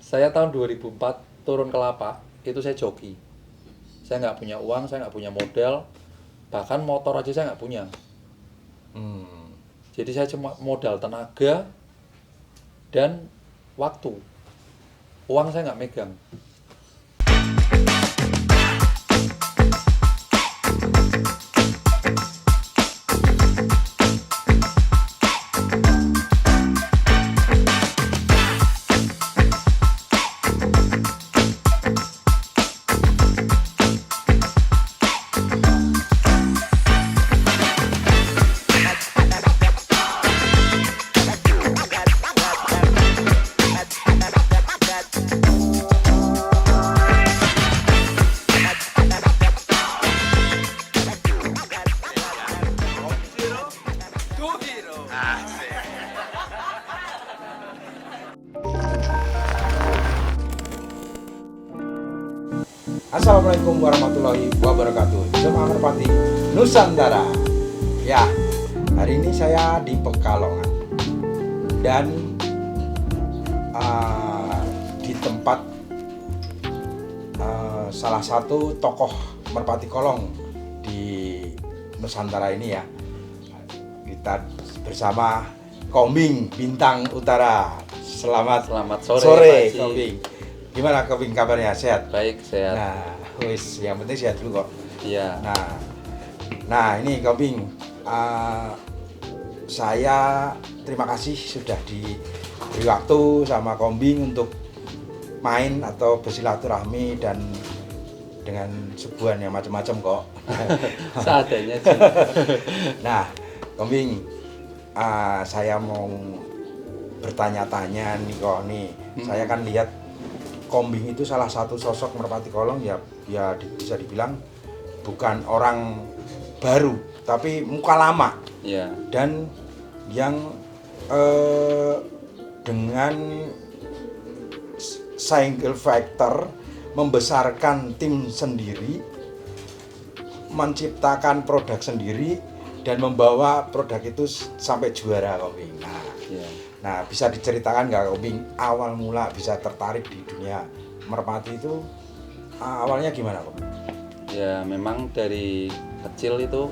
Saya tahun 2004 turun ke lapak, itu saya joki. Saya nggak punya uang, saya nggak punya modal, bahkan motor aja saya nggak punya. Hmm. Jadi saya cuma modal tenaga dan waktu. Uang saya nggak megang. Assalamualaikum warahmatullahi wabarakatuh. Jemaah Merpati Nusantara. Ya, hari ini saya di Pekalongan dan di tempat salah satu tokoh Merpati Kolong di Nusantara ini ya. Kita bersama Kombing Bintang Utara. Selamat Sore, Pak Haji. Kombing. Gimana Kombing kabarnya? Sehat? Baik, sehat. Nah, yang penting sehat dulu kok. Iya. Nah ini Kombing, saya terima kasih sudah diberi waktu sama Kombing untuk main atau bersilaturahmi dan dengan suguhan yang macam-macam kok. Seadanya sih. Nah, Kombing, saya mau bertanya-tanya nih kok nih. Saya kan lihat Kombing itu salah satu sosok Merpati Kolong ya bisa dibilang bukan orang baru tapi muka lama. Iya. Dan yang dengan single factor membesarkan tim sendiri, menciptakan produk sendiri dan membawa produk itu sampai juara Kombing. Nah, bisa diceritakan nggak Kombing awal mula bisa tertarik di dunia merpati itu awalnya gimana Kombing? Ya memang dari kecil itu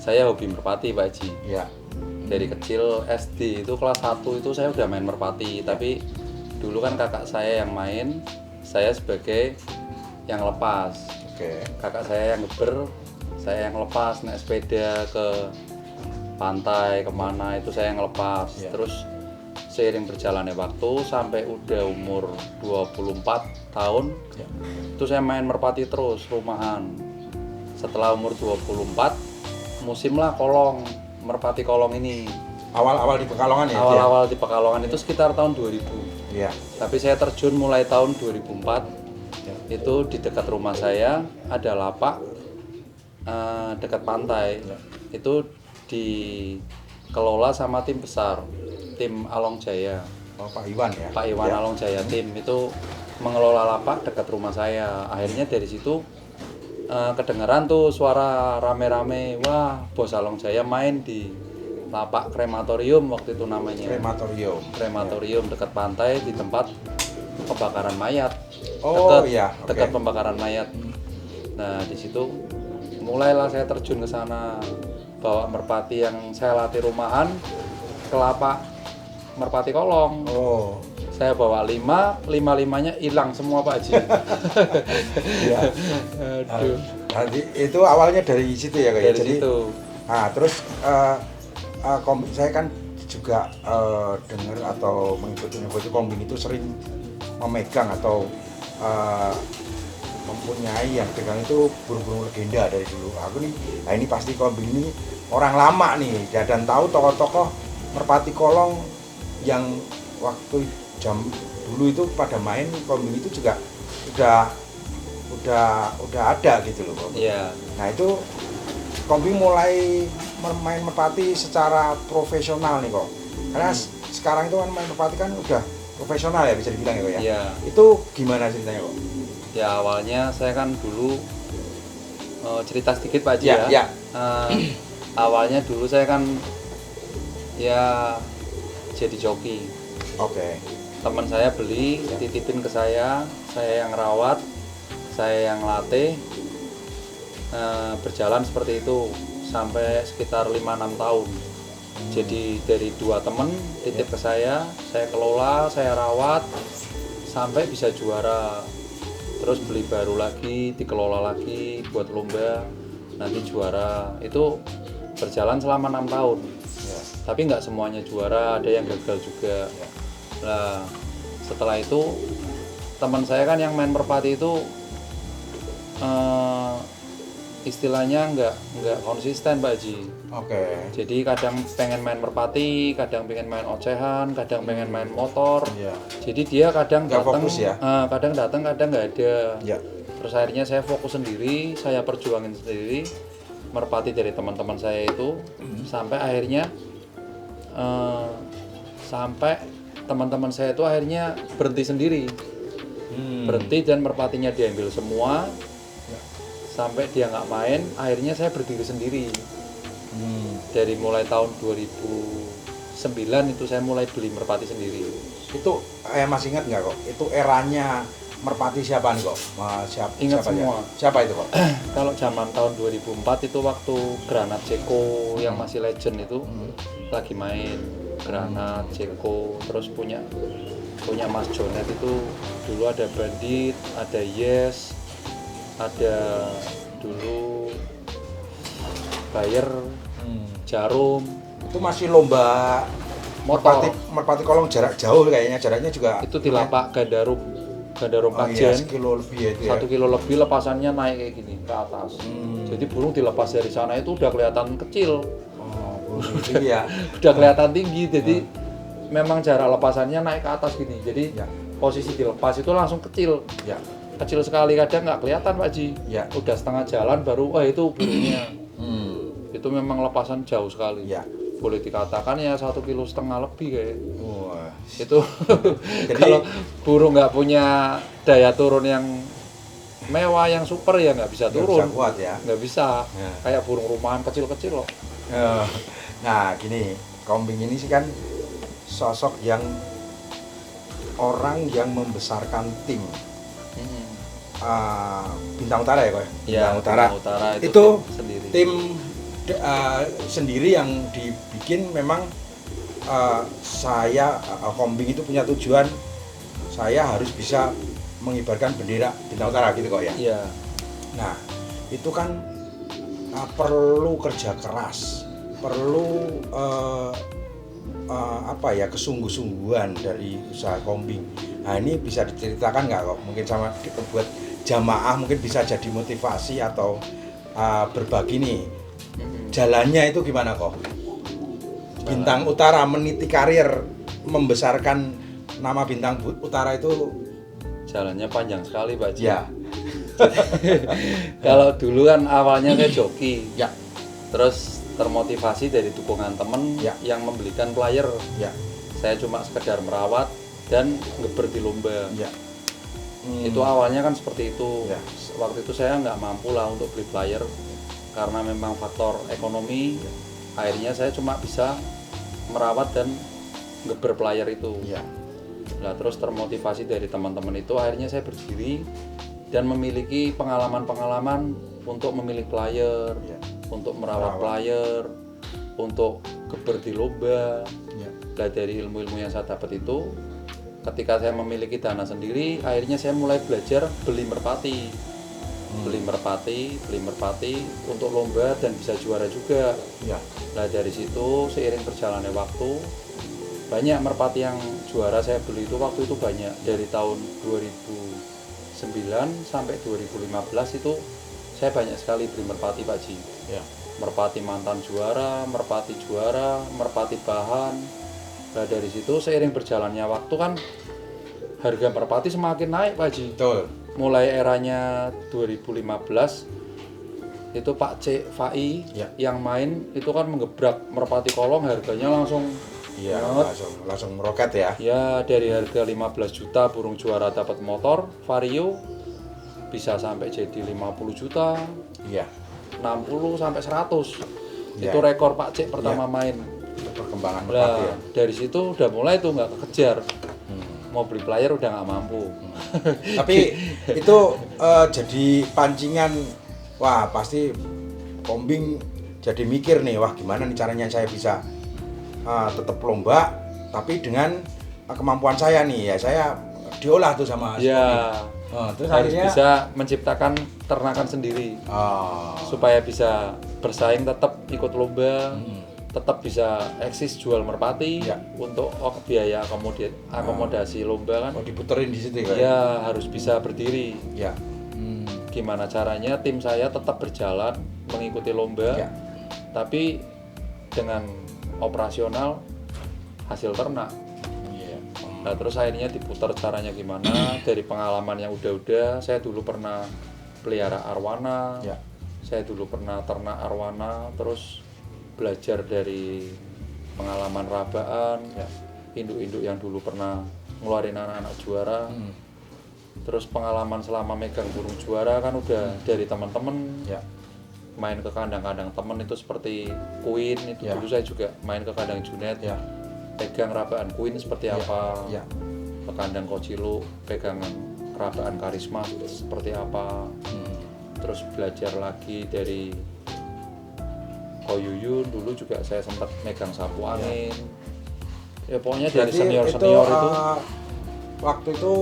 saya hobi merpati Pak Haji. Ya. Dari kecil SD itu kelas 1 itu saya udah main merpati. Tapi dulu kan kakak saya yang main, saya sebagai yang lepas. Oke. Kakak saya yang ngeber, saya yang lepas naik sepeda ke pantai kemana itu saya yang lepas. Ya. Terus seiring berjalannya waktu sampai udah umur 24 tahun Ya. itu saya main merpati terus rumahan. Setelah umur 24 musimlah kolong, merpati kolong ini. Awal-awal di Pekalongan ya? Awal-awal di Pekalongan itu sekitar tahun 2000. Iya. Tapi saya terjun mulai tahun 2004. Ya. Itu di dekat rumah saya ada lapak dekat pantai. Ya. Itu dikelola sama tim besar, tim Along Jaya. Oh, Pak Iwan ya? Pak Iwan Ya. Along Jaya tim itu mengelola lapak dekat rumah saya. Akhirnya dari situ kedengeran tuh suara rame-rame, wah Bos Along Jaya main di lapak krematorium waktu itu namanya. Krematorium dekat pantai di tempat pembakaran mayat. Oh Dekat, iya, oke. dekat pembakaran mayat. Nah di situ mulailah saya terjun ke sana, bawa merpati yang saya latih rumahan ke lapak merpati kolong. Oh. Saya bawa 5-limanya hilang semua Pak Haji. Iya. Aduh. Nanti itu awalnya dari situ ya kayak. Dari Jadi, situ. terus saya kan juga dengar atau mengikuti info Kombing itu sering memegang atau mempunyai yang pegang itu burung-burung legenda dari dulu. Aku nih, nah ini pasti Kombing ini orang lama nih ya, dan tahu tokoh-tokoh merpati kolong yang waktu jam dulu itu pada main Kombing itu juga udah ada gitu loh Kombing. Iya. Nah itu Kombing mulai main merpati secara profesional nih kok. Karena sekarang itu kan main merpati kan udah profesional ya bisa dibilang ya kok ya. Iya. Itu gimana ceritanya kok? Ya awalnya saya kan dulu cerita sedikit Pak Haji Ya, ya. ya. Awalnya dulu saya kan ya jadi joki. Oke. teman saya beli, titipin ke saya yang rawat, saya yang latih. Berjalan seperti itu sampai sekitar 5-6 tahun. Jadi dari 2 teman titip ke saya kelola, saya rawat sampai bisa juara. Terus beli baru lagi, dikelola lagi buat lomba, nanti juara. Itu berjalan selama 6 tahun. Tapi nggak semuanya juara, ada yang gagal juga. Nah, setelah itu teman saya kan yang main merpati itu istilahnya nggak konsisten Pak Haji. Oke. Jadi kadang pengen main merpati, kadang pengen main ocehan, kadang pengen main motor. Iya. Jadi dia kadang Nggak datang, fokus ya? kadang datang, kadang nggak ada. Ya. Terus akhirnya saya fokus sendiri, saya perjuangin sendiri merpati dari teman-teman saya itu, sampai akhirnya sampai teman-teman saya itu akhirnya berhenti sendiri, berhenti dan merpatinya diambil semua. Sampai dia nggak main, akhirnya saya berdiri sendiri. Dari mulai tahun 2009 itu saya mulai beli merpati sendiri. Itu masih ingat nggak kok? Itu eranya merpati siapa nih kok? Ingat siapa semua. Siapa itu kok? Kalau zaman tahun 2004 itu waktu Granat Ceko yang masih legend itu lagi main Granat Ceko, terus punya Mas Jonet itu dulu ada Bandit, ada Yes, ada dulu Bayer, Jarum. Itu masih lomba Motor. merpati kolong jarak jauh kayaknya, jaraknya juga Itu di lapak Gandarum iya, Pajen. 1 kilo lebih ya itu ya. 1 kilo lebih, lepasannya naik kayak gini ke atas. Jadi burung dilepas dari sana itu udah kelihatan kecil. Oh, burung tinggi ya. Udah kelihatan tinggi, jadi memang jarak lepasannya naik ke atas gini. Jadi Ya. posisi dilepas itu langsung kecil. Ya. Kecil sekali, kadang nggak kelihatan Pak Ji. Ya. Udah setengah jalan baru, wah itu burungnya. Itu memang lepasan jauh sekali. Ya. Boleh dikatakan ya 1,5 kilo lebih kayak. Wah. Itu kalau burung nggak punya daya turun yang mewah, yang super ya nggak bisa Nggak turun. bisa kuat ya. Nggak bisa. Ya. Kayak burung rumahan kecil-kecil loh. Nah, gini, Kombing ini sih kan sosok yang orang yang membesarkan tim. Bintang Utara ya kok? Ya, Bintang Utara itu itu tim sendiri. tim sendiri yang dibikin memang saya Kombing itu punya tujuan saya harus bisa mengibarkan bendera Bintang Utara gitu kok ya. Iya. Nah, itu kan perlu kerja keras, perlu kesungguh-sungguhan dari usaha Kombing. Nah, ini bisa diceritakan nggak kok? Mungkin sama buat jamaah mungkin bisa jadi motivasi atau berbagi nih. Jalannya itu gimana kok? Bintang Utara meniti karir, membesarkan nama Bintang Utara itu Jalannya panjang sekali Pak Ji. ya. Kalau dulu kan awalnya saya joki. Ya. Terus termotivasi dari dukungan temen Ya. yang membelikan player. Ya. Saya cuma sekedar merawat dan ngeber di lomba. Ya. Itu awalnya kan seperti itu. Ya. Waktu itu saya nggak mampu lah untuk beli player karena memang faktor ekonomi. Akhirnya saya cuma bisa merawat dan ngeber player itu. Ya. Nah, terus termotivasi dari teman-teman itu akhirnya saya berdiri dan memiliki pengalaman-pengalaman untuk memilih player, Ya. untuk merawat player, untuk geber di lomba. Ya. Nah, dari ilmu-ilmu yang saya dapat itu, ketika saya memiliki dana sendiri, akhirnya saya mulai belajar beli merpati. Beli merpati untuk lomba dan bisa juara juga. Ya. Nah, dari situ seiring berjalannya waktu, banyak merpati yang juara saya beli itu waktu itu banyak. Dari tahun 2009 sampai 2015 itu saya banyak sekali beli merpati Pak Ji. Ya. Merpati mantan juara, merpati juara, merpati bahan. Nah, dari situ seiring berjalannya waktu kan harga merpati semakin naik Pak Ji. Betul. Mulai eranya 2015 itu Pak C. Fai Ya. yang main itu kan menggebrak merpati kolong, harganya langsung Iya, banget. langsung meroket ya. Ya, dari harga 15 juta burung juara dapat motor vario bisa sampai jadi 50 juta, Iya. 60 sampai 100. Ya. Itu rekor Pak Cek pertama main. Perkembangan merpati Nah, ya. dari situ udah mulai tuh nggak kekejar. mau beli player udah nggak mampu. Tapi itu jadi pancingan, wah pasti Kombing jadi mikir nih, wah gimana nih caranya saya bisa tetap lomba tapi dengan kemampuan saya nih ya, saya diolah tuh sama si Ya, Kombing. Terus harus akhirnya bisa menciptakan ternakan sendiri supaya bisa bersaing, tetap ikut lomba, tetap bisa eksis jual merpati Ya. untuk biaya akomodasi lomba kan. diputerin di situ ya. Ya harus bisa berdiri. Ya. Gimana caranya tim saya tetap berjalan mengikuti lomba, Ya. tapi dengan operasional hasil ternak. Iya. Nah terus akhirnya diputar caranya gimana. Dari pengalaman yang udah-udah, saya dulu pernah pelihara arwana, Ya. saya dulu pernah ternak arwana, terus belajar dari pengalaman rabaan, Ya. induk-induk yang dulu pernah ngeluarin anak-anak juara. Terus pengalaman selama megang burung juara kan udah dari teman-teman, Ya. main ke kandang-kandang temen itu seperti Queen itu Ya. dulu saya juga main ke kandang Junet, Ya. pegang rabaan Queen seperti Ya. apa, Ya. ke kandang Kocilo pegang rabaan Karisma seperti apa, terus belajar lagi dari Koyuyun, dulu juga saya sempat megang sapu angin. Ya pokoknya dari Berarti senior-senior itu waktu itu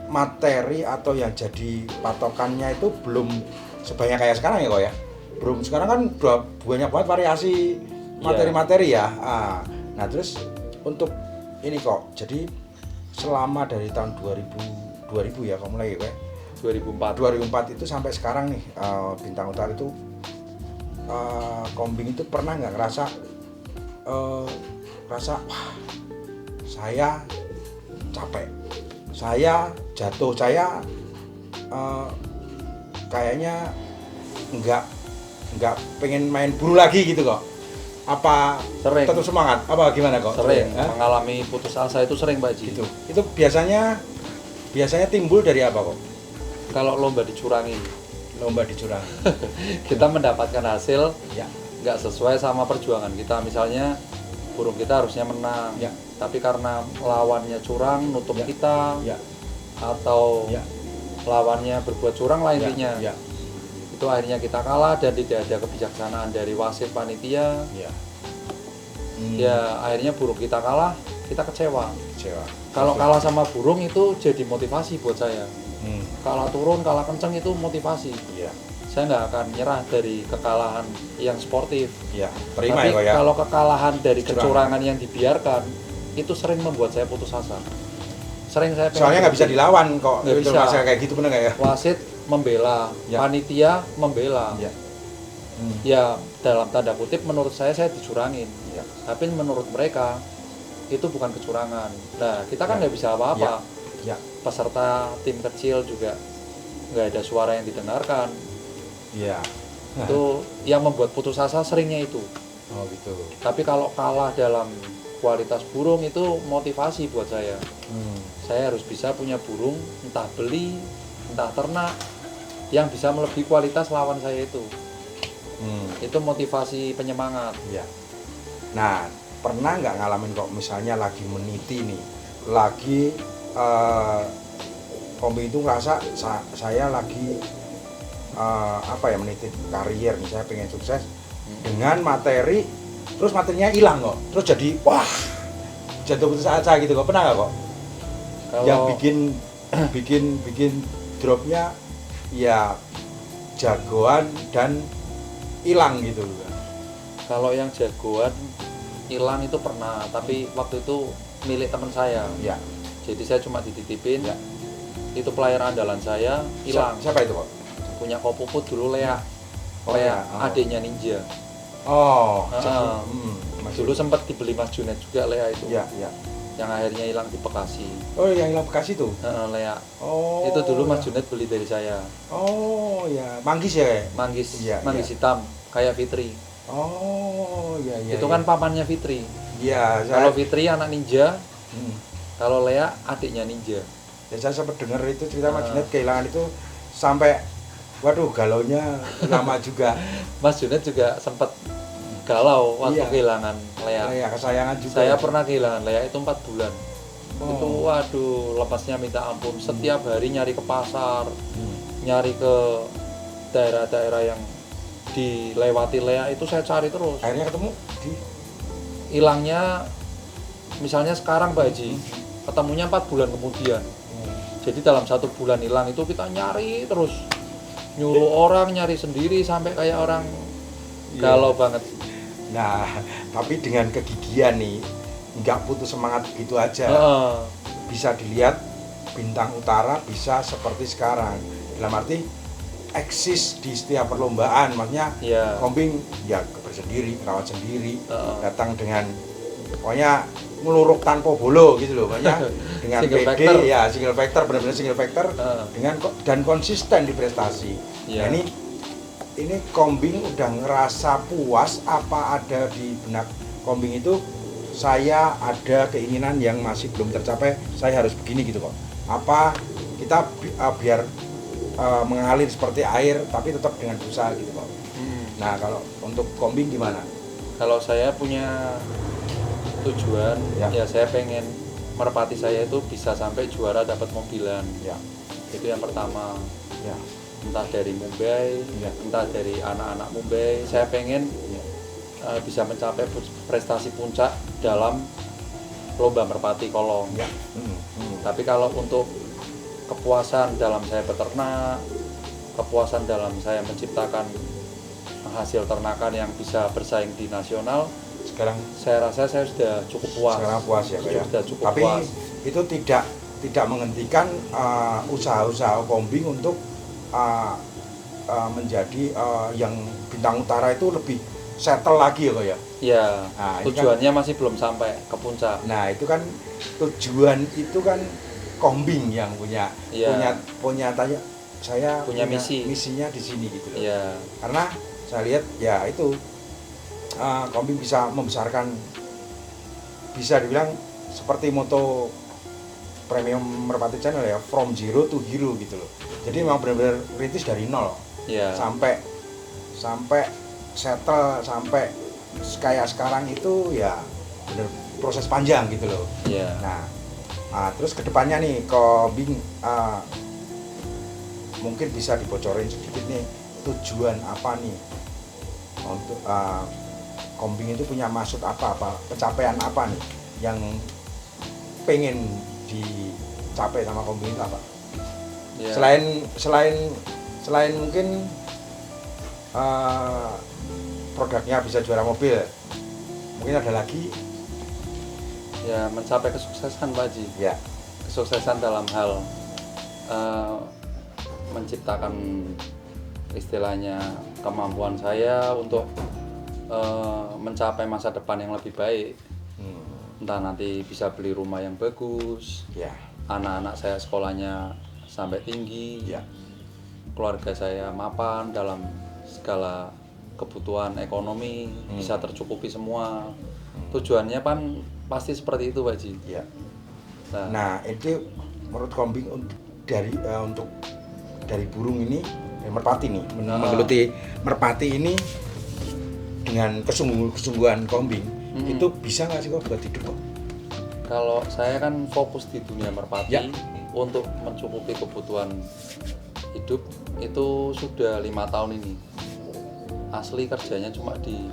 materi atau yang jadi patokannya itu belum sebanyak kayak sekarang ya kok ya. Belum, sekarang kan udah banyak banget variasi materi-materi ya. Nah terus untuk ini kok, jadi selama dari tahun 2000 ya kok mulai ya 2004 itu sampai sekarang nih, Bintang Utara itu Kombing itu pernah nggak ngerasa wah saya capek, saya jatuh, saya kayaknya nggak pengen main buru lagi gitu kok? Apa Sering. tetap semangat? Apa gimana kok? sering Hah? mengalami putus asa itu sering Pak Ji. Itu biasanya timbul dari apa kok? Kalau lomba dicurangi, Lomba dicurang. kita mendapatkan hasil Ya. nggak sesuai sama perjuangan kita. Misalnya burung kita harusnya menang, Ya. tapi karena lawannya curang nutup Ya. kita, Ya. atau Ya. lawannya berbuat curang lah intinya, Ya. itu akhirnya kita kalah dan tidak ada kebijaksanaan dari wasit panitia. Ya. Ya akhirnya burung kita kalah, kita kecewa. Kecewa. Kalau kalah sama burung itu jadi motivasi buat saya. Hmm. Kalah turun, kalah kenceng itu motivasi. Iya. Saya nggak akan nyerah dari kekalahan yang sportif. Iya. Terima Tapi ya kok ya. kalau kekalahan dari Kecurangan. kecurangan yang dibiarkan, itu sering membuat saya putus asa. Sering saya pengen Soalnya nggak bisa berhenti. dilawan kok. Nggak Itu bisa. masalah kayak gitu bener nggak ya? Wasit membela, Ya. panitia membela. Iya. Ya dalam tanda kutip menurut saya dicurangin. Ya. Tapi menurut mereka itu bukan kecurangan. Nah kita kan Ya. nggak bisa apa-apa. Ya. Peserta tim kecil juga nggak ada suara yang didengarkan. Iya. Itu yang membuat putus asa seringnya itu. Oh gitu. Tapi kalau kalah dalam kualitas burung itu motivasi buat saya. Saya harus bisa punya burung, entah beli, entah ternak, yang bisa melebihi kualitas lawan saya itu. Itu motivasi penyemangat. Iya. Nah, pernah nggak ngalamin kok misalnya lagi meniti nih, lagi Kombing itu ngerasa saya lagi meniti karier nih, saya pengen sukses dengan materi, terus materinya hilang kok, terus jadi wah jatuh putus asa gitu kok, pernah nggak kok? Yang bikin dropnya ya jagoan dan hilang gitu. Kalau yang jagoan hilang itu pernah, tapi waktu itu milik teman saya. Ya. Jadi saya cuma dititipin. Ya. Itu player andalan saya hilang. Siapa itu kok? Punya Kopuput dulu Lea. Oh, Lea, ya. Oh. adiknya Ninja. Oh, Dulu sempat dibeli Mas Junet juga Lea itu. Ya, ya. Yang akhirnya hilang di Bekasi. Oh, yang hilang Bekasi tuh. Lea. Oh. Itu dulu Mas ya. Junet beli dari saya. Oh, ya. Manggis ya, kayak? Manggis, Iya, manggis iya. hitam kayak Fitri. Oh, iya iya. Itu kan pamannya Fitri. Iya, Kalau Fitri anak ninja, Hmm. kalau Lea adiknya ninja. Ya, saya sempat dengar itu cerita Mas Junet kehilangan itu sampai waduh galaunya lama juga. Mas Junet juga sempat galau waktu Iya. kehilangan Lea. Ya, kesayangan juga. Saya pernah kehilangan Lea itu 4 bulan. Itu waduh lepasnya minta ampun. Setiap hari nyari ke pasar, nyari ke daerah-daerah yang dilewati Lea itu saya cari terus. Akhirnya ketemu di Hilangnya misalnya sekarang Pak Haji, ketemunya 4 bulan kemudian. Jadi dalam 1 bulan hilang itu kita nyari terus, nyuruh orang nyari sendiri sampai kayak orang galau banget. Nah, tapi dengan kegigihan nih, nggak putus semangat gitu aja. Bisa dilihat bintang utara bisa seperti sekarang. Dalam arti eksis di setiap perlombaan, maksudnya Kombing ya bersendiri, rawat sendiri, datang dengan pokoknya ngeluruk tanpa bolo gitu loh, makanya dengan PD ya single factor, benar-benar single factor dengan dan konsisten di prestasi. Nah, ini Kombing udah ngerasa puas apa ada di benak Kombing itu saya ada keinginan yang masih belum tercapai, saya harus begini gitu kok. Apa kita biar mengalir seperti air tapi tetap dengan usaha gitu kok. Nah, kalau untuk Kombing gimana? Kalau saya punya tujuan ya saya pengen Merpati saya itu bisa sampai juara dapat mobilan. Itu yang pertama. Entah dari Mumbai, entah dari anak-anak Mumbai, saya pengen bisa mencapai prestasi puncak dalam lomba Merpati Kolong. Tapi kalau untuk kepuasan dalam saya beternak, kepuasan dalam saya menciptakan hasil ternakan yang bisa bersaing di nasional, sekarang saya rasa saya sudah cukup puas. Sekarang puas ya, sudah cukup tapi puas. Itu tidak menghentikan usaha-usaha Kombing untuk menjadi yang bintang utara itu lebih settle lagi ya kok ya. Iya. Nah, tujuannya kan masih belum sampai ke puncak. Nah, itu kan tujuan itu kan Kombing yang punya tanya saya punya misinya di sini gitu loh. Iya. Karena saya lihat ya itu Kombing bisa membesarkan, bisa dibilang seperti moto Premium Merpati Channel ya, from zero to hero gitu loh. Jadi memang benar-benar rintis dari nol sampai settle sampai kayak sekarang itu ya benar proses panjang gitu loh. Nah, terus kedepannya nih Kombing mungkin bisa dibocorin sedikit nih tujuan apa nih untuk Kombing itu punya maksud apa pencapaian apa nih yang pengen dicapai sama Kombing itu apa? Selain mungkin produknya bisa juara mobil, mungkin ada lagi ya mencapai kesuksesan Pak Haji. Kesuksesan dalam hal menciptakan istilahnya kemampuan saya untuk mencapai masa depan yang lebih baik. Entah nanti bisa beli rumah yang bagus, anak-anak saya sekolahnya sampai tinggi, keluarga saya mapan dalam segala kebutuhan ekonomi, bisa tercukupi semua. Tujuannya kan pasti seperti itu Pak Haji. Nah, itu menurut Kombing untuk dari burung ini, dari merpati nih, menggeluti merpati ini dengan kesungguhan Kombing, itu bisa nggak sih kok buat hidup kok? Kalau saya kan fokus di dunia merpati untuk mencukupi kebutuhan hidup itu sudah 5 tahun ini. Asli kerjanya cuma di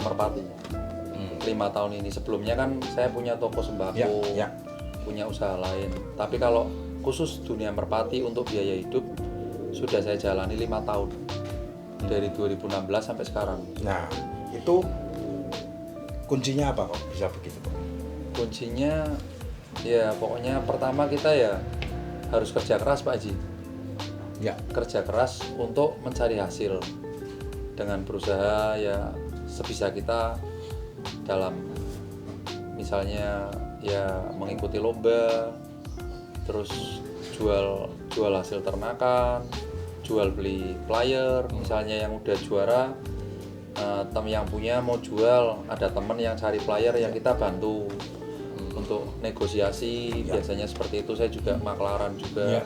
merpati. 5 tahun ini. Sebelumnya kan saya punya toko sembako, punya usaha lain. Tapi kalau khusus dunia merpati untuk biaya hidup sudah saya jalani 5 tahun dari 2016 sampai sekarang. Nah, itu kuncinya apa kok bisa begitu? Kuncinya ya pokoknya pertama kita ya harus kerja keras Pak Haji. Kerja keras untuk mencari hasil dengan berusaha ya sebisa kita dalam misalnya ya mengikuti lomba, terus jual hasil ternakan, jual beli player, misalnya yang udah juara tem yang punya mau jual, ada temen yang cari player yang kita bantu untuk negosiasi, biasanya seperti itu. Saya juga maklaran juga.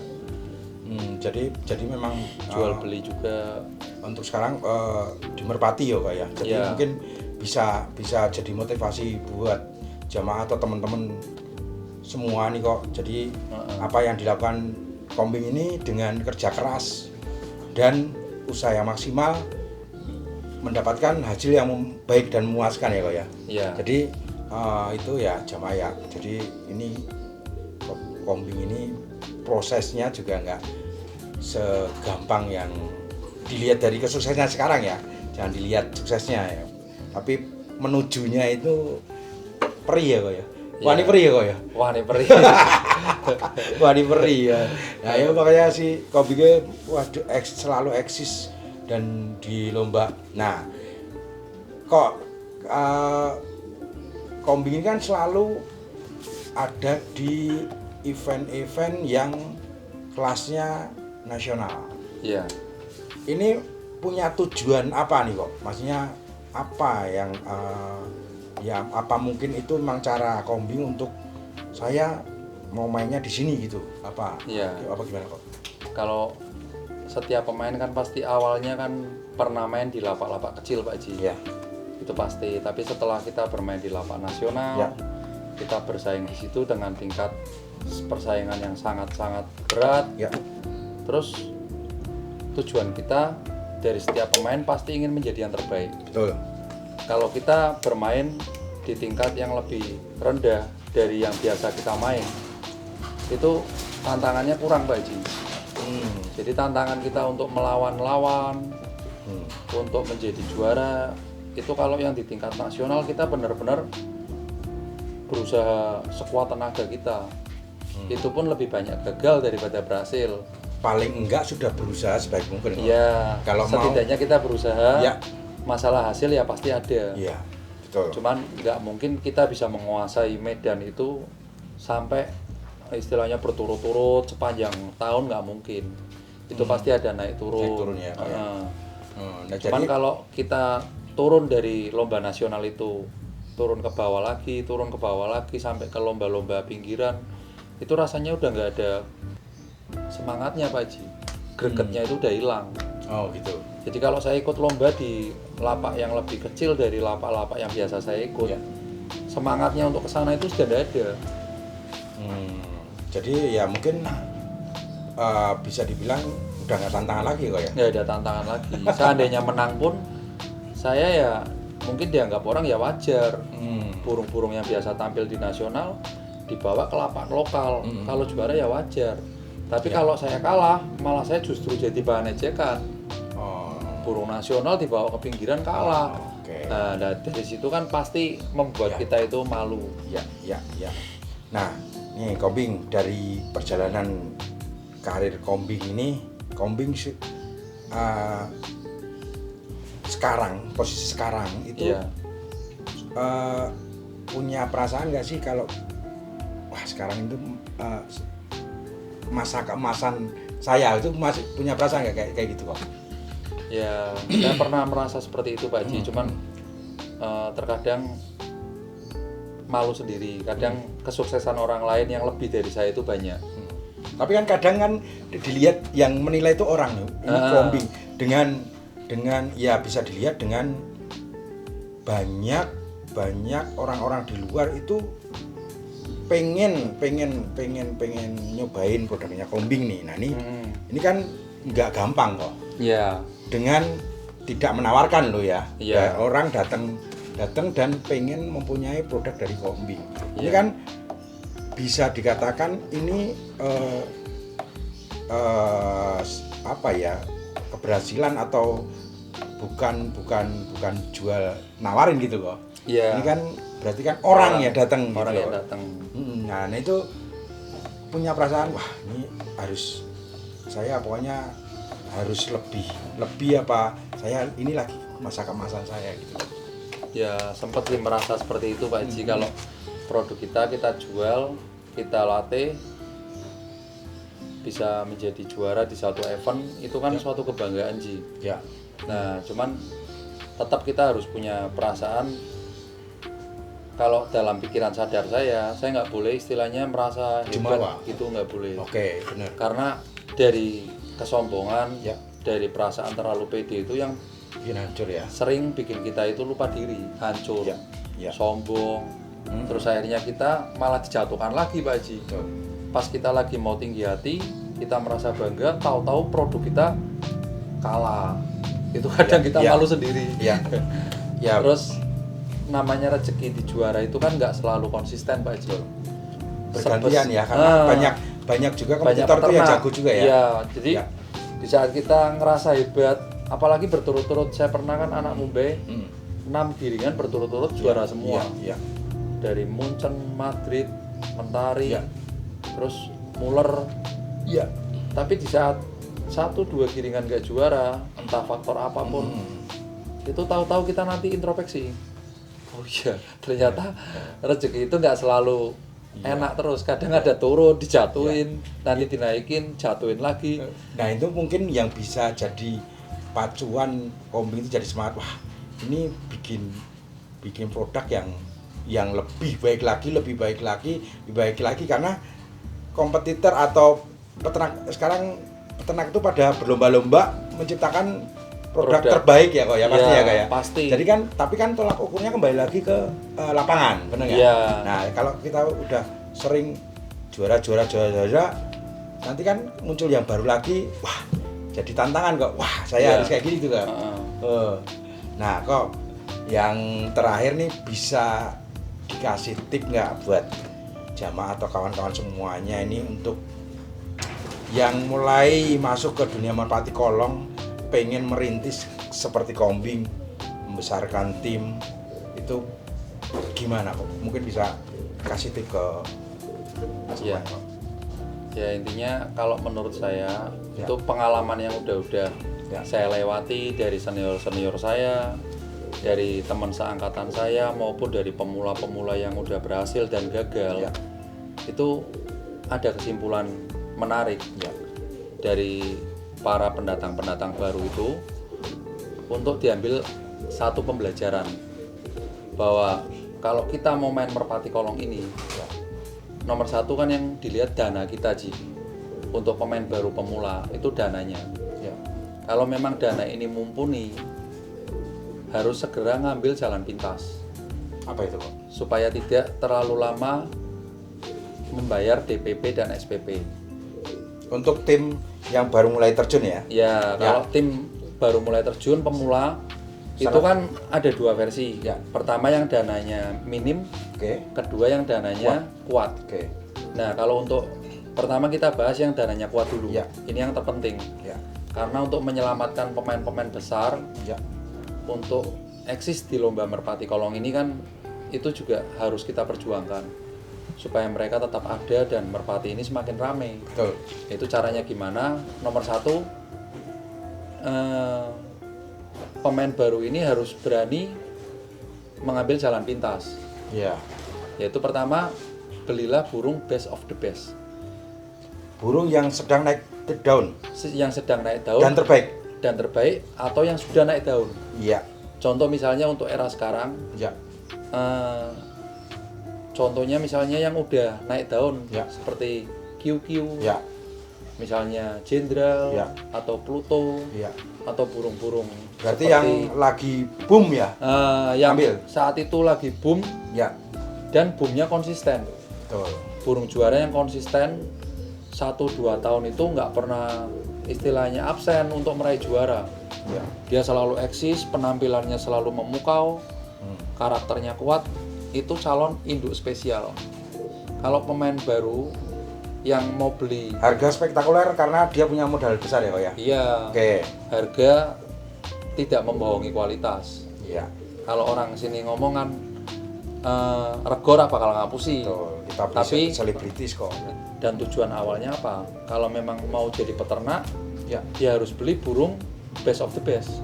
Jadi memang jual beli juga untuk sekarang di merpati ya Kak ya. Jadi mungkin bisa jadi motivasi buat jamaah atau teman-teman semua nih kok. Jadi apa yang dilakukan Kombing ini dengan kerja keras dan usaha yang maksimal mendapatkan hasil yang baik dan memuaskan ya kok ya. Iya. Jadi itu ya Jamaya. Jadi ini Kombing ini prosesnya juga nggak segampang yang dilihat dari kesuksesannya sekarang ya. Jangan dilihat suksesnya ya. Tapi menujunya itu perih ya kok ya. Wah ini perih ya kok ya. Wah ini perih. Wah ini perih ya. Nah ya makanya si Kombingnya waduh selalu eksis dan di lomba. Nah kok Kombing ini kan selalu ada di event-event yang kelasnya nasional. Iya. Ini punya tujuan apa nih kok? Maksudnya apa yang ya apa mungkin itu memang cara Kombing untuk saya mau mainnya di sini gitu? Apa? Iya. Apa gimana kok? Kalau setiap pemain kan pasti awalnya kan pernah main di lapak-lapak kecil Pak Ji. Ya. Itu pasti. Tapi setelah kita bermain di lapak nasional, Ya. kita bersaing di situ dengan tingkat persaingan yang sangat-sangat berat. Ya. Terus tujuan kita dari setiap pemain pasti ingin menjadi yang terbaik. Betul. Kalau kita bermain di tingkat yang lebih rendah dari yang biasa kita main, itu tantangannya kurang Pak Ji. Jadi tantangan kita untuk melawan lawan, untuk menjadi juara, itu kalau yang di tingkat nasional kita benar-benar berusaha sekuat tenaga kita. Itu pun lebih banyak gagal daripada berhasil. Paling enggak sudah berusaha sebaik mungkin. Iya, Kalau setidaknya kita berusaha. Ya. Masalah hasil ya pasti ada. Iya, betul. Cuman nggak mungkin kita bisa menguasai medan itu sampai istilahnya berturut-turut sepanjang tahun, nggak mungkin. Itu pasti ada naik turun. Naik turun ya, Pak, ya. Nah, Cuman jadi kalau kita turun dari lomba nasional itu, turun ke bawah lagi, turun ke bawah lagi sampai ke lomba-lomba pinggiran, itu rasanya udah nggak ada semangatnya Pak Ji. Gregetnya itu udah hilang. oh gitu. Jadi kalau saya ikut lomba di lapak yang lebih kecil dari lapak-lapak yang biasa saya ikut, Ya. semangatnya untuk kesana itu sudah tidak ada. Jadi ya mungkin bisa dibilang udah nggak tantangan lagi kok ya. Nggak ada tantangan lagi. Seandainya menang pun, saya ya mungkin dianggap orang ya wajar. Burung-burung yang biasa tampil di nasional dibawa ke lapak lokal. Kalau juara ya wajar. Tapi kalau saya kalah, malah saya justru jadi bahan ejekan. Burung nasional dibawa ke pinggiran kalah. Oke. Nah, dari situ kan pasti membuat Ya. kita itu malu. Ya. Nah, nih Kombing dari perjalanan karir Kombing ini, Kombing sekarang posisi sekarang itu Iya. punya perasaan nggak sih kalau wah sekarang itu masa keemasan saya itu masih punya perasaan nggak kayak gitu kok? Ya, saya pernah merasa seperti itu Pak Ji, cuman terkadang malu sendiri. Kadang kesuksesan orang lain yang lebih dari saya itu banyak. Tapi kan kadang kan dilihat yang menilai itu orang nih, ini Kombing dengan ya bisa dilihat dengan banyak orang-orang di luar itu pengen nyobain produknya Kombing nih. Nah ini kan nggak gampang kok. Iya. Dengan tidak menawarkan loh ya. Iya. Orang datang dan pengen mempunyai produk dari Kombing. Ini Iya. kan bisa dikatakan ini apa ya, keberhasilan atau bukan jual nawarin gitu kok. Iya. Ini kan berarti kan orang ya datang Orang gitu yang loh. datang. Nah itu punya perasaan wah ini saya pokoknya harus lebih apa, saya ini lagi masa kemasan saya gitu. Ya, sempat sih merasa seperti itu Pak Ji. Kalau produk kita jual, kita latih, bisa menjadi juara di satu event, itu kan suatu kebanggaan Ji. Ya. Nah, cuman tetap kita harus punya perasaan. Kalau dalam pikiran sadar saya nggak boleh istilahnya merasa hebat, Jumawa. gitu nggak boleh. Oke, benar. Karena dari kesombongan, Ya. dari perasaan terlalu pede itu yang Bikin hancur ya. sering bikin kita itu lupa diri, hancur, Ya, ya. sombong, Terus akhirnya kita malah dijatuhkan lagi Pak Haji. Betul. Pas kita lagi mau tinggi hati, kita merasa bangga, tahu-tahu produk kita kalah. Itu kadang kita malu sendiri. Iya. Ya. Terus namanya rezeki di juara itu kan nggak selalu konsisten Pak Haji. Bergantian ya, karena banyak juga kompetitor tuh yang jago juga ya. Iya, jadi Ya. di saat kita ngerasa hebat, apalagi berturut-turut, saya pernah kan anak Mumbai 6 giringan berturut-turut juara semua. Iya. Dari Munchen, Madrid, Mentari, Ya. terus Muller. Iya. Tapi di saat 1-2 giringan gak juara, entah faktor apapun, itu tahu-tahu kita nanti introspeksi. Oh iya, ternyata rezeki itu nggak selalu enak terus. Kadang ada turun, dijatuhin, nanti dinaikin, jatuhin lagi. Nah itu mungkin yang bisa jadi pacuan Kombi itu jadi semangat. Wah ini bikin produk yang lebih baik lagi karena kompetitor atau peternak itu pada berlomba-lomba menciptakan produk terbaik ya kok ya pasti ya kayak. Pasti. Jadi kan tapi kan tolak ukurnya kembali lagi ke lapangan, benar nggak? Iya. Nah kalau kita udah sering juara, nanti kan muncul yang baru lagi, wah jadi tantangan kok, wah saya harus kayak gini juga. Nah kok yang terakhir nih bisa dikasih tip nggak buat jamaah atau kawan-kawan semuanya ini untuk yang mulai masuk ke dunia merpati kolong, pengen merintis seperti Kombi, membesarkan tim, itu gimana kok? Mungkin bisa kasih tip ke Iya. Ya intinya kalau menurut saya itu pengalaman yang udah saya lewati dari senior saya, dari teman seangkatan saya maupun dari pemula-pemula yang udah berhasil dan gagal. Itu ada kesimpulan menarik dari para pendatang-pendatang baru itu untuk diambil satu pembelajaran bahwa kalau kita mau main merpati kolong ini nomor satu kan yang dilihat dana kita Ji. Untuk pemain baru pemula itu dananya. Kalau memang dana ini mumpuni, harus segera ngambil jalan pintas. Apa itu Pak? Supaya tidak terlalu lama membayar DPP dan SPP. Untuk tim yang baru mulai terjun ya? Ya, kalau tim baru mulai terjun pemula itu kan ada dua versi. Pertama yang dananya minim, kedua yang dananya kuat. Nah, kalau untuk pertama kita bahas yang dananya kuat dulu. Ini yang terpenting. Karena untuk menyelamatkan pemain-pemain besar untuk eksis di lomba merpati kolong ini kan itu juga harus kita perjuangkan supaya mereka tetap ada dan merpati ini semakin ramai. Betul. Itu caranya gimana? Nomor satu, pemain baru ini harus berani mengambil jalan pintas. Yaitu pertama, belilah burung best of the best. Burung yang sedang naik daun. Yang sedang naik daun. Dan terbaik atau yang sudah naik daun. Contoh misalnya untuk era sekarang. Contohnya misalnya yang udah naik daun seperti QQ, misalnya Jenderal atau Pluto, atau burung-burung. Berarti yang lagi boom ya? Yang ambil. Saat itu lagi boom, dan boomnya konsisten. Betul. Burung juara yang konsisten 1-2 tahun itu nggak pernah istilahnya absen untuk meraih juara. Dia selalu eksis, penampilannya selalu memukau, karakternya kuat. Itu calon induk spesial. Kalau pemain baru yang mau beli, harga spektakuler karena dia punya modal besar ya Pak ya? Iya. Harga tidak membohongi kualitas. Kalau orang sini ngomong kan regor bakal ngapusi. Kita tapi selebritis kok. Dan tujuan awalnya apa? Kalau memang mau jadi peternak, dia harus beli burung best of the best.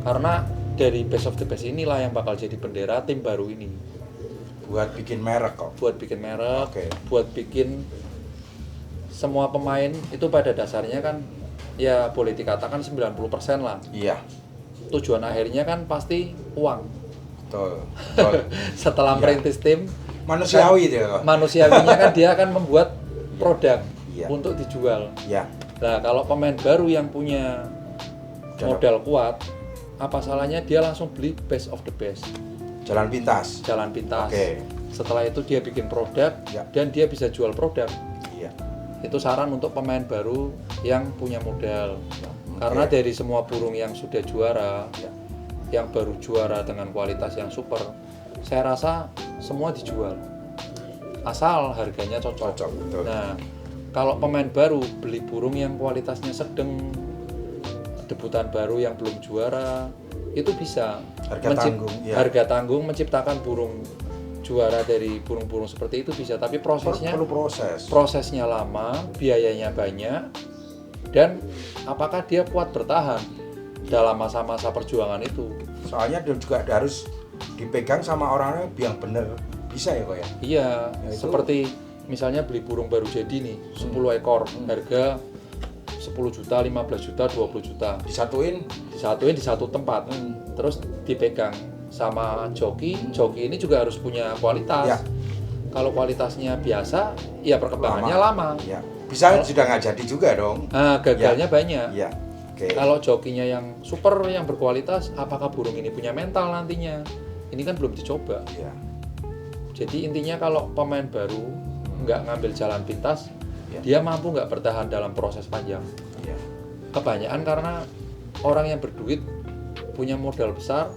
Karena dari best of the best inilah yang bakal jadi bendera tim baru ini. Buat bikin merek kok. Buat bikin merek, buat bikin semua pemain itu pada dasarnya kan ya boleh dikatakan 90% lah. Tujuan akhirnya kan pasti uang. Betul. Setelah merintis tim, manusiawi kan, dia. Manusiawinya kan dia akan membuat produk untuk dijual. Nah, kalau pemain baru yang punya modal kuat, apa salahnya dia langsung beli best of the best. Jalan pintas. Setelah itu dia bikin produk Ya. dan dia bisa jual produk. Iya. Itu saran untuk pemain baru yang punya modal. Ya, Karena oke. dari semua burung yang sudah juara, Ya. yang baru juara dengan kualitas yang super, saya rasa semua dijual. Asal harganya cocok. Cocok, betul. Nah, kalau pemain baru beli burung yang kualitasnya sedang, debutan baru yang belum juara, itu bisa Harga tanggung, ya. harga tanggung menciptakan burung juara dari burung-burung seperti itu bisa, tapi Perlu proses. prosesnya lama, biayanya banyak, dan apakah dia kuat bertahan dalam masa-masa perjuangan itu. Soalnya dia juga harus dipegang sama orang yang benar bisa ya kok ya. Iya, Ya, itu- seperti misalnya beli burung baru jadi nih, 10 ekor, harga 10 juta, 15 juta, 20 juta. Disatuin. Disatuin di satu tempat, terus dipegang sama joki ini juga harus punya kualitas. Ya. Kalau kualitasnya biasa, ya perkembangannya lama. Ya. Bisa sudah nggak jadi juga dong. Nah, gagalnya banyak. Iya. Oke. Kalau jokinya yang super, yang berkualitas, apakah burung ini punya mental nantinya? Ini kan belum dicoba. Iya. Jadi intinya kalau pemain baru nggak ngambil jalan pintas, Ya. dia mampu nggak bertahan dalam proses panjang. Iya. Kebanyakan karena orang yang berduit punya modal besar,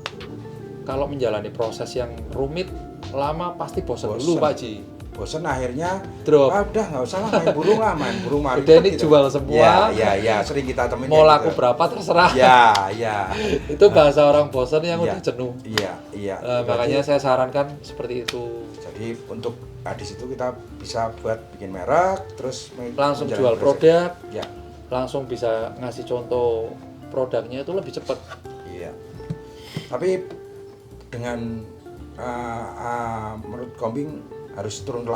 kalau menjalani proses yang rumit, lama pasti bosan dulu Bosen. Pak Ji. Bosen akhirnya Drop. udah nggak usah lah main burung mari. Udah ini jual semua. Ya, sering kita temuin Mau kayak laku gitu. berapa terserah. Ya. Itu bahasa orang bosan yang Iya. udah jenuh. Iya. Makanya Berarti- saya sarankan seperti itu. Jadi untuk di situ kita bisa buat bikin merek, terus Langsung menjalani jual proses. produk, Ya. langsung bisa ngasih contoh produknya itu lebih cepat. Iya. Tapi dengan menurut Kombing harus turun ke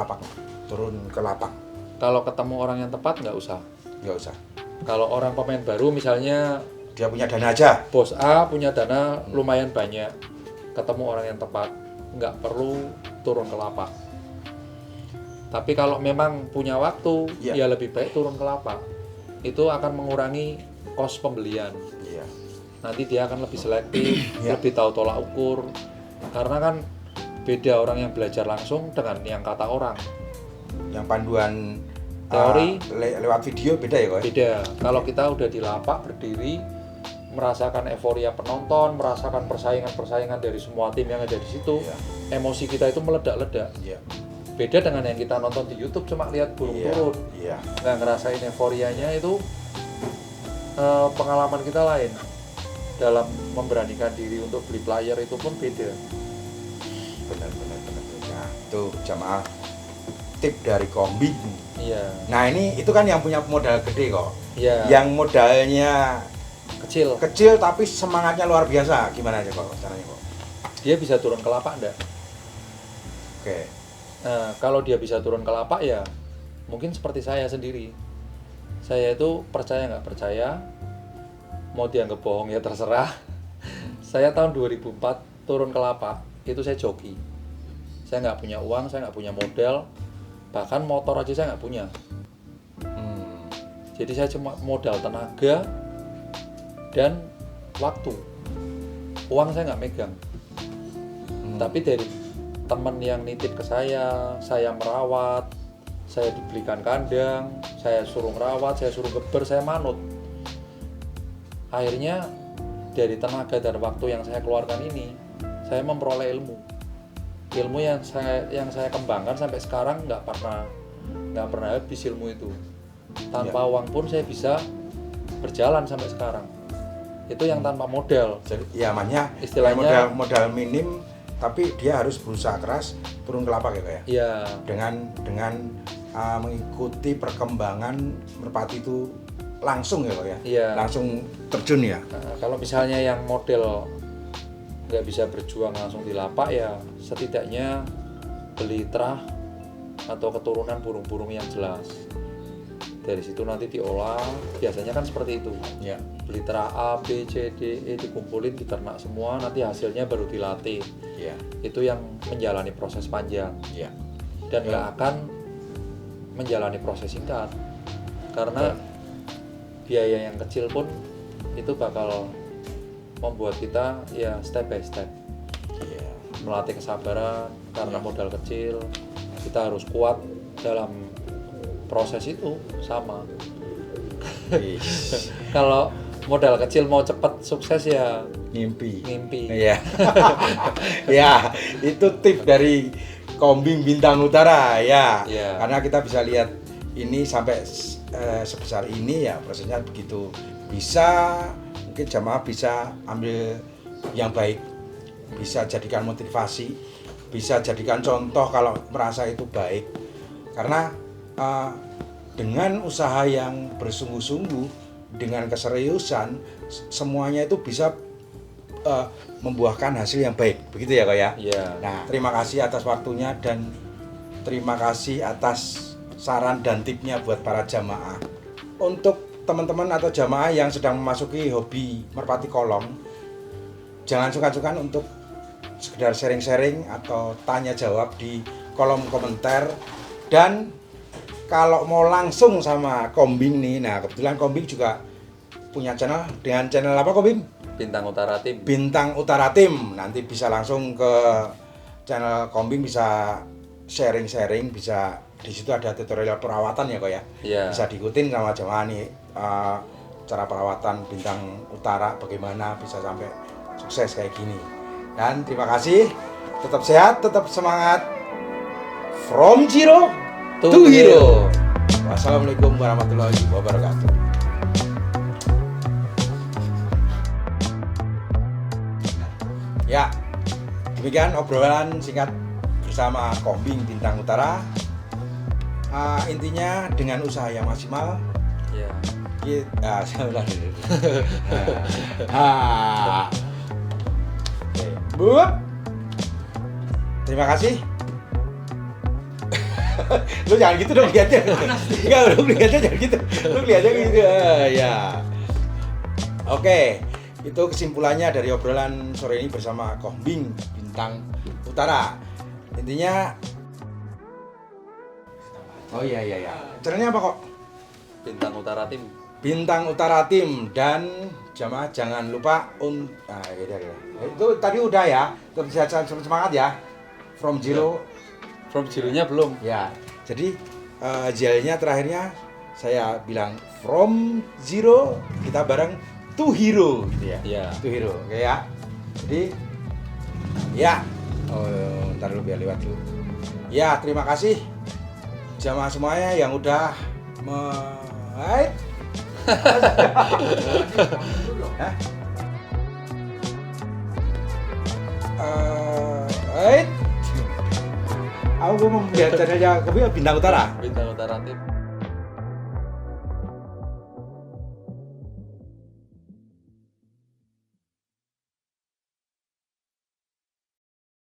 lapak. Kalau ketemu orang yang tepat nggak usah. Nggak usah. Kalau orang pemain baru misalnya Dia punya dana aja. bos A punya dana lumayan banyak, ketemu orang yang tepat, nggak perlu turun ke lapak. Tapi kalau memang punya waktu, Iya. ya lebih baik turun ke lapak. Itu akan mengurangi kos pembelian. Iya. Nanti dia akan lebih selektif, Iya. lebih tahu tolak ukur. Karena kan beda orang yang belajar langsung dengan yang kata orang. Yang panduan Teori. lewat video beda ya kok. Beda. Kalau kita udah di lapak berdiri, merasakan euforia penonton, merasakan persaingan-persaingan dari semua tim yang ada di situ, Iya. emosi kita itu meledak-ledak. Iya. Beda dengan yang kita nonton di YouTube cuma lihat burung turun, Iya. nggak ngerasain euforianya itu. Pengalaman kita lain dalam memberanikan diri untuk beli player itu pun beda. Benar. Nah, itu jamaah tip dari Kombing. Iya, Nah, itu kan yang punya modal gede kok. iya. Yang modalnya Kecil, kecil tapi semangatnya luar biasa. Gimana aja kok caranya kok? dia bisa turun ke lapak enggak? Oke. Nah, kalau dia bisa turun ke lapak ya mungkin seperti saya sendiri. Saya itu percaya nggak percaya, mau dianggap bohong ya terserah. Saya tahun 2004 turun ke lapak, itu saya joki. Saya nggak punya uang, saya nggak punya modal, bahkan motor aja saya nggak punya. Jadi saya cuma modal tenaga dan waktu. Uang saya nggak megang. Tapi dari teman yang nitip ke saya merawat, saya dibelikan kandang, saya suruh merawat, saya suruh geber, saya manut. Akhirnya dari tenaga dan waktu yang saya keluarkan ini, saya memperoleh ilmu yang saya kembangkan sampai sekarang nggak pernah habis ilmu itu. Tanpa uang pun saya bisa berjalan sampai sekarang. Itu yang tanpa modal. Jadi ya makanya Istilahnya- modal minim tapi dia harus berusaha keras turun ke lapak ya kok ya. Ya, Dengan mengikuti perkembangan merpati itu langsung ya kok ya. Iya. Langsung terjun ya. nah, kalau misalnya yang model nggak bisa berjuang langsung di lapak ya setidaknya beli terah atau keturunan burung-burung yang jelas. Dari situ nanti diolah, biasanya kan seperti itu. Ya. Beli terah A, B, C, D, E dikumpulin, diternak semua, nanti hasilnya baru dilatih. Ya. Itu yang menjalani proses panjang Ya. dan nggak akan menjalani proses singkat. Karena biaya yang kecil pun itu bakal membuat kita ya step by step. Iya. melatih kesabaran karena modal kecil. Kita harus kuat dalam proses itu sama. Kalau modal kecil mau cepat sukses ya Ngimpi. Iya. Ya, itu tip dari Kombing Bintang Utara ya. Iya. Karena kita bisa lihat ini sampai sebesar ini ya, prosesnya begitu. Bisa mungkin jamaah bisa ambil yang baik, bisa jadikan motivasi, bisa jadikan contoh kalau merasa itu baik. Karena dengan usaha yang bersungguh-sungguh, dengan keseriusan, semuanya itu bisa membuahkan hasil yang baik, begitu ya Kak ya? Iya. Nah, terima kasih atas waktunya dan terima kasih atas saran dan tipnya buat para jamaah. Untuk teman-teman atau jamaah yang sedang memasuki hobi merpati kolong, jangan sungkan-sungkan untuk sekedar sharing-sharing atau tanya jawab di kolom komentar. Dan kalau mau langsung sama Kombing nih, nah kebetulan Kombing juga punya channel, dengan channel apa Kombing? Bintang Utara Tim. Bintang Utara Tim. Nanti bisa langsung ke channel Kombing, bisa sharing-sharing, bisa di situ ada tutorial perawatan ya kok ya. Iya. Bisa diikutin sama jemaah nih cara perawatan Bintang Utara bagaimana bisa sampai sukses kayak gini. Dan terima kasih. Tetap sehat, tetap semangat. From zero to hero. Wassalamualaikum warahmatullahi wabarakatuh. Ya, demikian obrolan singkat bersama Kombing Bintang Utara. Intinya dengan usaha yang maksimal, Iya. saya ulang dulu. Oke, Bup. Terima kasih. Lu jangan gitu dong lihatnya. Enggak, lu lihatnya jangan gitu. Lu lihatnya gitu. Ya. Oke, itu kesimpulannya dari obrolan sore ini bersama Kombing Bintang Utara. Intinya oh iya. Channelnya apa kok? Bintang Utara Tim. Bintang Utara Tim. Dan jamaah jangan lupa itu tadi udah ya. Terus semangat ya. From zero. From zero-nya belum. Ya. Jadi jelnya terakhirnya saya bilang from zero kita bareng to hero gitu ya. Iya. To hero. Oke ya. Jadi ya. Oh, ntar lu biar lewat dulu. Ya, terima kasih jamaah semuanya yang udah aku mau melihat channelnya Bintang Utara. Bintang Utara Tim.